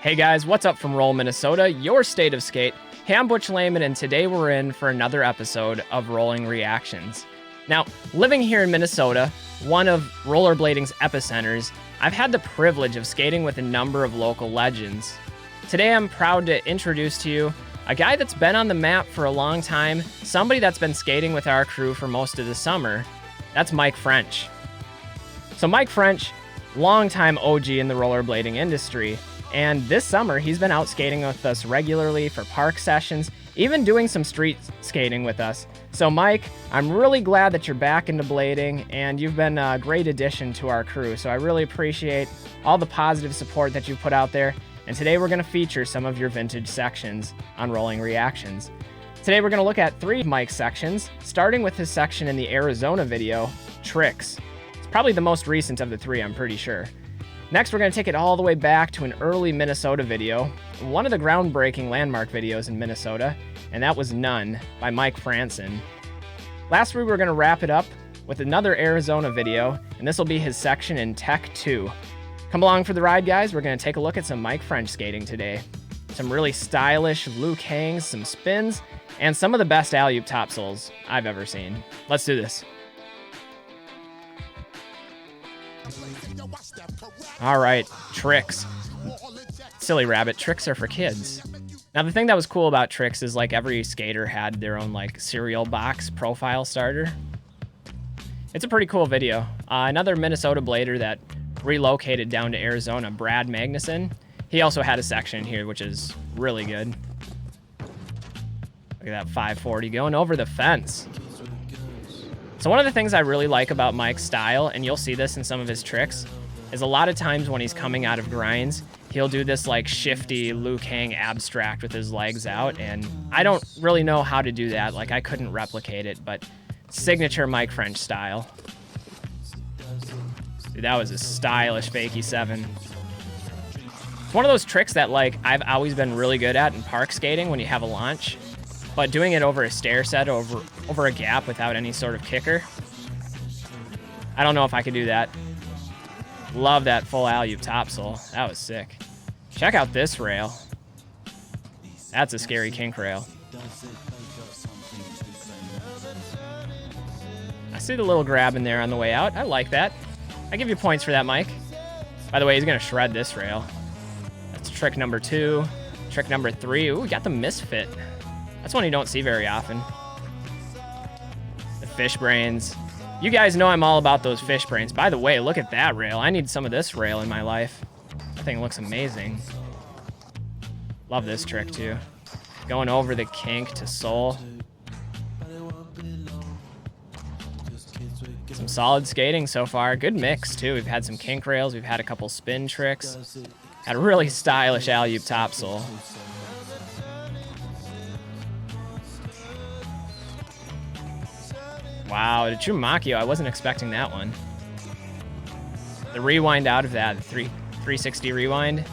Hey guys, what's up from Roll, Minnesota, your state of skate? Hey, I'm Butch Lehman, and today we're in for another episode of Rolling Reactions. Now, living here in Minnesota, one of rollerblading's epicenters, I've had the privilege of skating with a number of local legends. Today I'm proud to introduce to you a guy that's been on the map for a long time, somebody that's been skating with our crew for most of the summer. That's Mike French. So Mike French, longtime OG in the rollerblading industry, and this summer he's been out skating with us regularly for park sessions, even doing some street skating with us. So Mike, I'm really glad that you're back into blading, and you've been a great addition to our crew. So I really appreciate all the positive support that you put out there. And today we're going to feature some of your vintage sections on Rolling Reactions. Today we're going to look at 3 of Mike's sections, starting with his section in the Arizona video, Tricks. It's probably the most recent of the 3, I'm pretty sure. Next, we're going to take it all the way back to an early Minnesota video, one of the groundbreaking landmark videos in Minnesota, and that was None by Mike Franson. Lastly, we're going to wrap it up with another Arizona video, and this will be his section in Tech 2. Come along for the ride, guys. We're going to take a look at some Mike French skating today. Some really stylish Luke hangs, some spins, and some of the best alley-oop topsouls I've ever seen. Let's do this. All right, Tricks. Silly rabbit, tricks are for kids. Now, the thing that was cool about Tricks is like every skater had their own like cereal box profile starter. It's a pretty cool video. Another Minnesota blader that relocated down to Arizona, Brad Magnuson. He also had a section here, which is really good. Look at that 540 going over the fence. So one of the things I really like about Mike's style, and you'll see this in some of his tricks, is a lot of times when he's coming out of grinds, he'll do this like shifty Luke hang abstract with his legs out, and I don't really know how to do that. Like, I couldn't replicate it, but signature Mike French style. Dude, that was a stylish fakie 7. It's one of those tricks that like I've always been really good at in park skating when you have a launch, but doing it over a stair set, over a gap without any sort of kicker, I don't know if I could do that. Love that full alley-oop topsoul. That was sick. Check out this rail. That's a scary kink rail. I see the little grab in there on the way out. I like that. I give you points for that, Mike. By the way, he's going to shred this rail. That's trick number 2. Trick number 3. Ooh, we got the misfit. That's one you don't see very often. The fish brains. You guys know I'm all about those fish brains. By the way, look at that rail. I need some of this rail in my life. That thing looks amazing. Love this trick too. Going over the kink to soul. Some solid skating so far. Good mix too. We've had some kink rails. We've had a couple spin tricks. Had a really stylish alley-oop topsoul. Wow, the true Makio, I wasn't expecting that one. The rewind out of that, 360 rewind.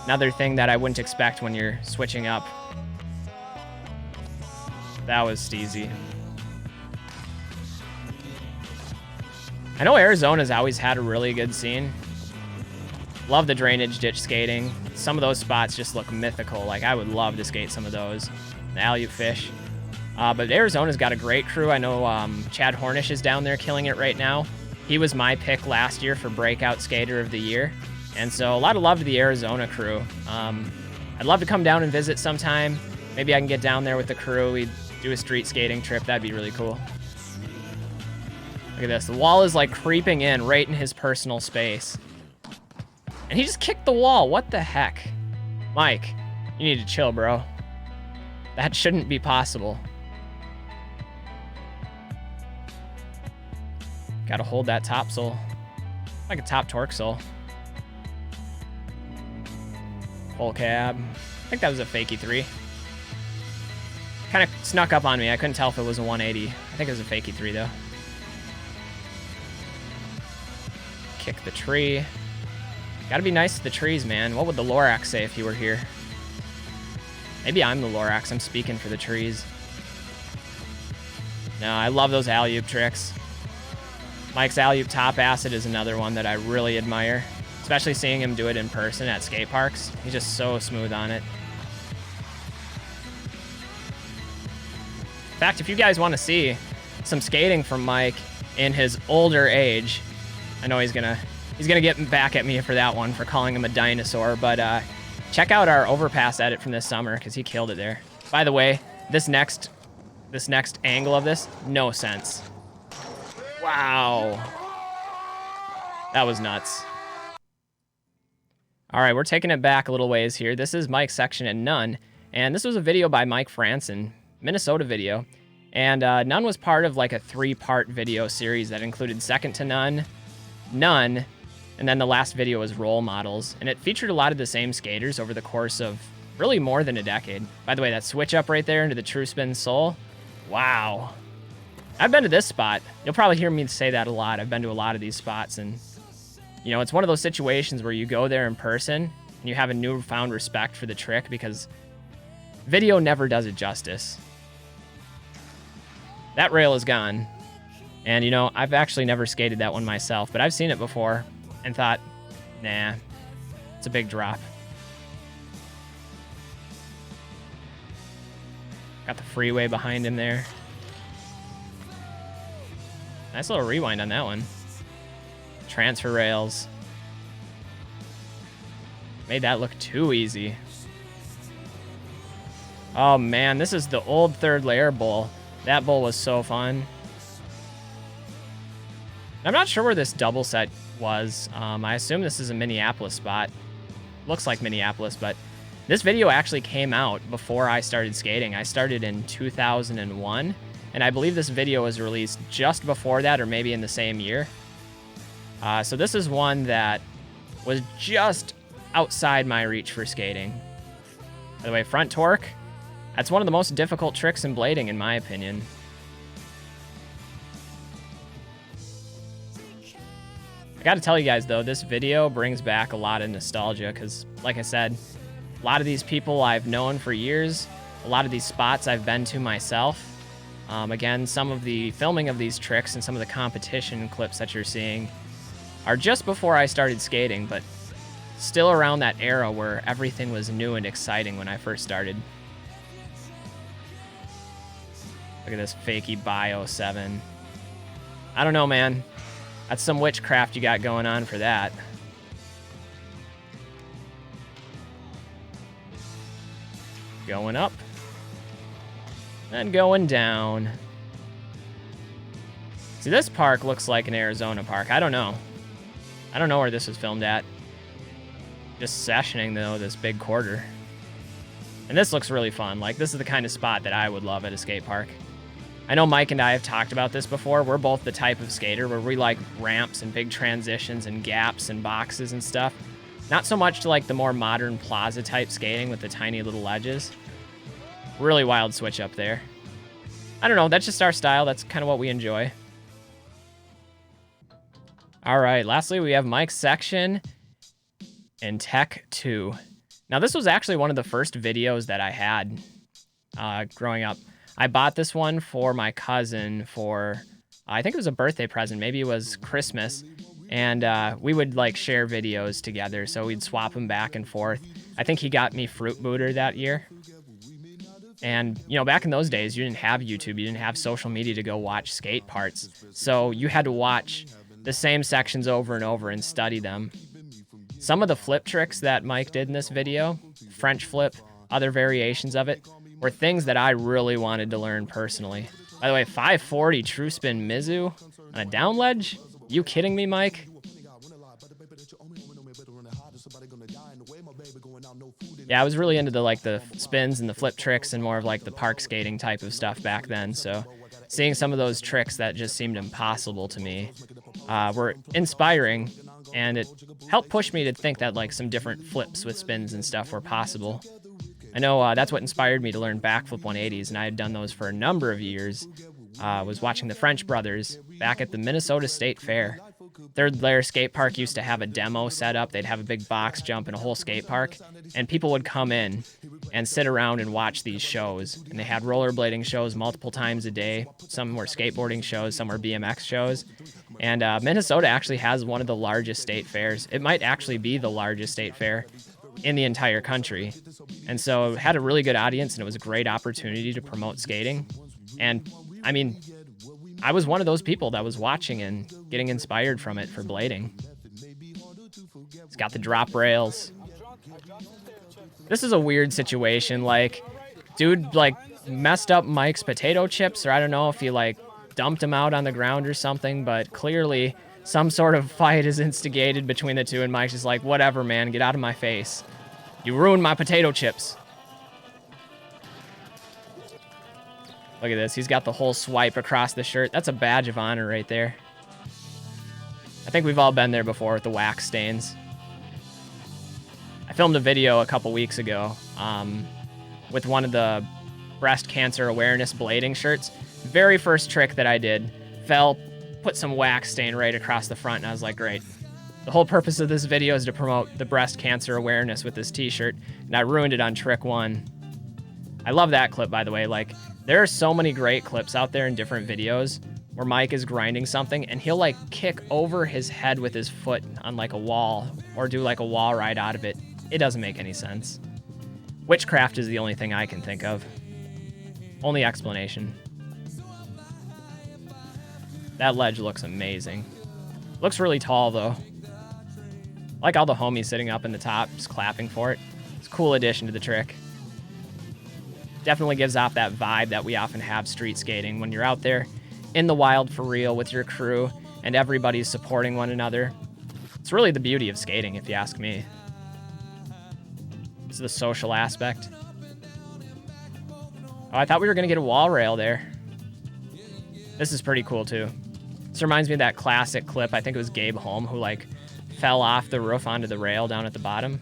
Another thing that I wouldn't expect when you're switching up. That was steezy. I know Arizona's always had a really good scene. Love the drainage ditch skating. Some of those spots just look mythical. Like, I would love to skate some of those. The alley-oop fish. But Arizona's got a great crew. I know Chad Hornish is down there killing it right now. He was my pick last year for Breakout Skater of the Year. And so a lot of love to the Arizona crew. I'd love to come down and visit sometime. Maybe I can get down there with the crew. We'd do a street skating trip. That'd be really cool. Look at this. The wall is like creeping in right in his personal space. And he just kicked the wall. What the heck? Mike, you need to chill, bro. That shouldn't be possible. Gotta hold that top sole. Like a top torque sole. Full cab. I think that was a fakie 3. Kind of snuck up on me. I couldn't tell if it was a 180. I think it was a fakie 3 though. Kick the tree. Gotta be nice to the trees, man. What would the Lorax say if he were here? Maybe I'm the Lorax. I'm speaking for the trees. No, I love those alley-oop tricks. Mike's alley-oop top acid is another one that I really admire. especially seeing him do it in person at skate parks. He's just so smooth on it. In fact, if you guys want to see some skating from Mike in his older age, I know he's gonna get back at me for that one, for calling him a dinosaur, but check out our overpass edit from this summer, because he killed it there. By the way, this next angle of this, no sense. Wow. That was nuts. All right, we're taking it back a little ways here. This is Mike's section at None, and this was a video by Mike Franson, Minnesota video. And None was part of like a 3-part video series that included Second to None, None, and then the last video was Role Models. And it featured a lot of the same skaters over the course of really more than a decade. By the way, that switch up right there into the True Spin Soul, wow. I've been to this spot. You'll probably hear me say that a lot. I've been to a lot of these spots, and you know, it's one of those situations where you go there in person and you have a newfound respect for the trick, because video never does it justice. That rail is gone. And you know, I've actually never skated that one myself, but I've seen it before and thought, nah, it's a big drop. Got the freeway behind him there. Nice little rewind on that one. Transfer rails. Made that look too easy. Oh man, this is the old third layer bowl. That bowl was so fun. I'm not sure where this double set was. I assume this is a Minneapolis spot. Looks like Minneapolis, but this video actually came out before I started skating. I started in 2001, and I believe this video was released just before that, or maybe in the same year. So this is one that was just outside my reach for skating. By the way, front torque, that's one of the most difficult tricks in blading, in my opinion. I gotta tell you guys, though, this video brings back a lot of nostalgia, because, like I said, a lot of these people I've known for years, a lot of these spots I've been to myself. Again, some of the filming of these tricks and some of the competition clips that you're seeing are just before I started skating, but still around that era where everything was new and exciting when I first started. Look at this fakey Bio 7. I don't know, man. That's some witchcraft you got going on for that. Going up. And going down. See, this park looks like an Arizona park. I don't know. I don't know where this was filmed at. Just sessioning, though, this big quarter. And this looks really fun. Like, this is the kind of spot that I would love at a skate park. I know Mike and I have talked about this before. We're both the type of skater where we like ramps and big transitions and gaps and boxes and stuff. Not so much to like the more modern plaza type skating with the tiny little ledges. Really wild switch up there. I don't know, that's just our style. That's kind of what we enjoy. All right, lastly, we have Mike's section in Tech 2. Now, this was actually one of the first videos that I had growing up. I bought this one for my cousin for, I think it was a birthday present. Maybe it was Christmas. And we would like share videos together. So we'd swap them back and forth. I think he got me Fruit Booter that year. And, you know, back in those days, you didn't have YouTube. You didn't have social media to go watch skate parts. So you had to watch the same sections over and over and study them. Some of the flip tricks that Mike did in this video, French flip, other variations of it, were things that I really wanted to learn personally. By the way, 540 True Spin Mizu on a down ledge? You kidding me, Mike? Yeah, I was really into the spins and the flip tricks and more of like the park skating type of stuff back then. So seeing some of those tricks that just seemed impossible to me were inspiring, and it helped push me to think that like some different flips with spins and stuff were possible. I know that's what inspired me to learn backflip 180s, and I had done those for a number of years. Was watching the French brothers back at the Minnesota State Fair. Third Layer Skate Park used to have a demo set up. They'd have a big box jump and a whole skate park, and people would come in and sit around and watch these shows. And they had rollerblading shows multiple times a day. Some were skateboarding shows, some were BMX shows. And Minnesota actually has one of the largest state fairs. It might actually be the largest state fair in the entire country. And so it had a really good audience, and it was a great opportunity to promote skating. And I mean, I was one of those people that was watching and getting inspired from it for blading. It's got the drop rails. This is a weird situation. Like, dude, like, messed up Mike's potato chips, or I don't know if he, like, dumped them out on the ground or something, but clearly some sort of fight is instigated between the two, and Mike's just like, whatever, man, get out of my face. You ruined my potato chips. Look at this. He's got the whole swipe across the shirt. That's a badge of honor right there. I think we've all been there before with the wax stains. I filmed a video a couple weeks ago with one of the breast cancer awareness blading shirts. Very first trick that I did, fell, put some wax stain right across the front, and I was like, great. The whole purpose of this video is to promote the breast cancer awareness with this t-shirt, and I ruined it on trick one. I love that clip, by the way. Like, there are so many great clips out there in different videos where Mike is grinding something, and he'll, like, kick over his head with his foot on, like, a wall, or do, like, a wall ride out of it. It doesn't make any sense. Witchcraft is the only thing I can think of. Only explanation. That ledge looks amazing. Looks really tall, though. I like all the homies sitting up in the top, just clapping for it. It's a cool addition to the trick. Definitely gives off that vibe that we often have street skating when you're out there in the wild for real with your crew and everybody's supporting one another. It's really the beauty of skating, if you ask me. It's the social aspect. Oh, I thought we were going to get a wall rail there. This is pretty cool, too. This reminds me of that classic clip. I think it was Gabe Holm who, like, fell off the roof onto the rail down at the bottom.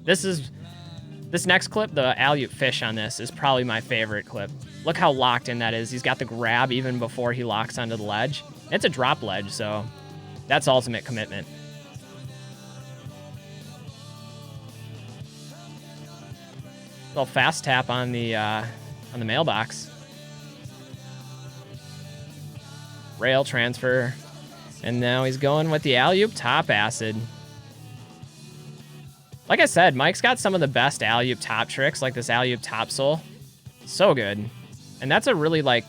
This next clip, the alley-oop fish on this, is probably my favorite clip. Look how locked in that is. He's got the grab even before he locks onto the ledge. It's a drop ledge, so that's ultimate commitment. Little fast tap on the mailbox. Rail transfer. And now he's going with the alley-oop top acid. Like I said, Mike's got some of the best alley-oop top tricks, like this alley-oop top sole. So good. And that's a really, like,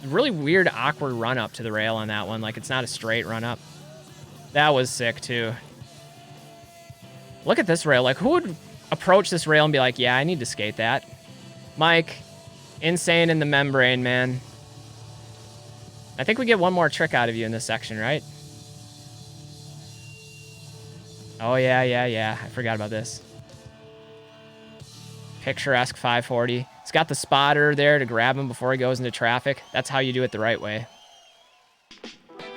really weird, awkward run-up to the rail on that one. Like, it's not a straight run-up. That was sick, too. Look at this rail. Like, who would approach this rail and be like, yeah, I need to skate that? Mike, insane in the membrane, man. I think we get one more trick out of you in this section, right? Oh, yeah. I forgot about this. Picturesque 540. It's got the spotter there to grab him before he goes into traffic. That's how you do it the right way.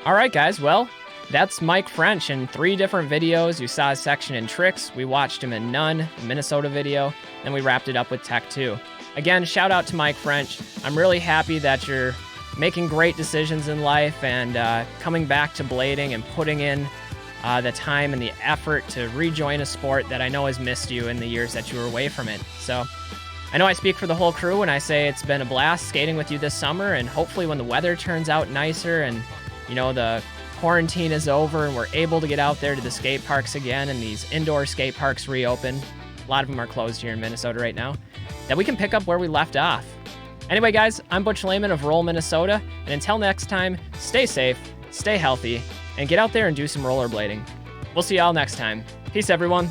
All right, guys. Well, that's Mike French in 3 different videos. You saw his section in tricks. We watched him in none, a Minnesota video. Then we wrapped it up with Tech 2. Again, shout out to Mike French. I'm really happy that you're making great decisions in life and coming back to blading and putting in the time and the effort to rejoin a sport that I know has missed you in the years that you were away from it. So I know I speak for the whole crew when I say it's been a blast skating with you this summer, and hopefully when the weather turns out nicer and, you know, the quarantine is over and we're able to get out there to the skate parks again and these indoor skate parks reopen, a lot of them are closed here in Minnesota right now, that we can pick up where we left off. Anyway, guys, I'm Butch Lehman of Roll, Minnesota, and until next time, stay safe, stay healthy, and get out there and do some rollerblading. We'll see y'all next time. Peace, everyone.